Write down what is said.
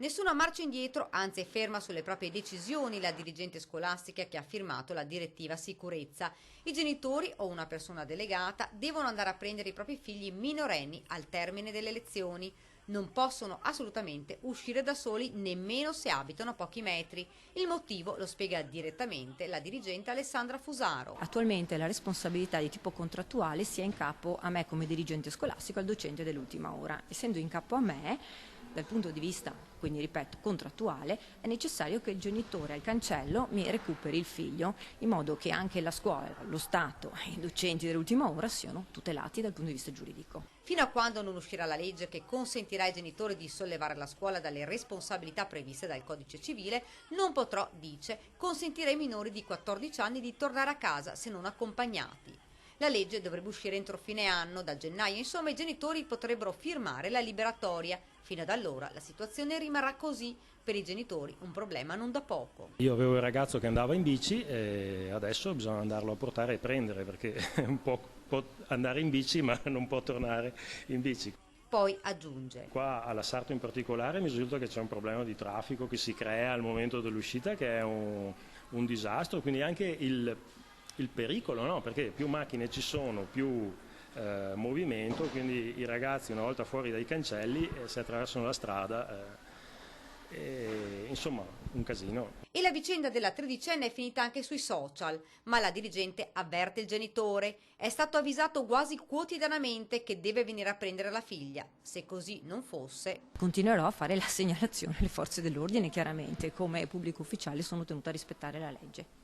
Nessuna marcia indietro, anzi è ferma sulle proprie decisioni la dirigente scolastica che ha firmato la direttiva sicurezza. I genitori o una persona delegata devono andare a prendere i propri figli minorenni al termine delle lezioni. Non possono assolutamente uscire da soli nemmeno se abitano a pochi metri. Il motivo lo spiega direttamente la dirigente Alessandra Fusaro. Attualmente la responsabilità di tipo contrattuale sia in capo a me come dirigente scolastico e al docente dell'ultima ora. Essendo in capo a me, dal punto di vista, quindi ripeto, contrattuale, è necessario che il genitore al cancello mi recuperi il figlio, in modo che anche la scuola, lo Stato e i docenti dell'ultima ora siano tutelati dal punto di vista giuridico. Fino a quando non uscirà la legge che consentirà ai genitori di sollevare la scuola dalle responsabilità previste dal Codice Civile, non potrò, dice, consentire ai minori di 14 anni di tornare a casa se non accompagnati. La legge dovrebbe uscire entro fine anno, da gennaio, insomma i genitori potrebbero firmare la liberatoria. Fino ad allora la situazione rimarrà così, per i genitori un problema non da poco. Io avevo il ragazzo che andava in bici e adesso bisogna andarlo a portare e prendere perché può andare in bici ma non può tornare in bici. Poi aggiunge: Qua alla Sarto in particolare mi risulta che c'è un problema di traffico che si crea al momento dell'uscita che è un disastro, quindi anche il pericolo, no? Perché più macchine ci sono, più movimento, quindi i ragazzi una volta fuori dai cancelli se attraversano la strada, insomma un casino. E la vicenda della tredicenne è finita anche sui social, ma la dirigente avverte il genitore. È stato avvisato quasi quotidianamente che deve venire a prendere la figlia. Se così non fosse, Continuerò a fare la segnalazione alle forze dell'ordine, chiaramente, come pubblico ufficiale sono tenuta a rispettare la legge.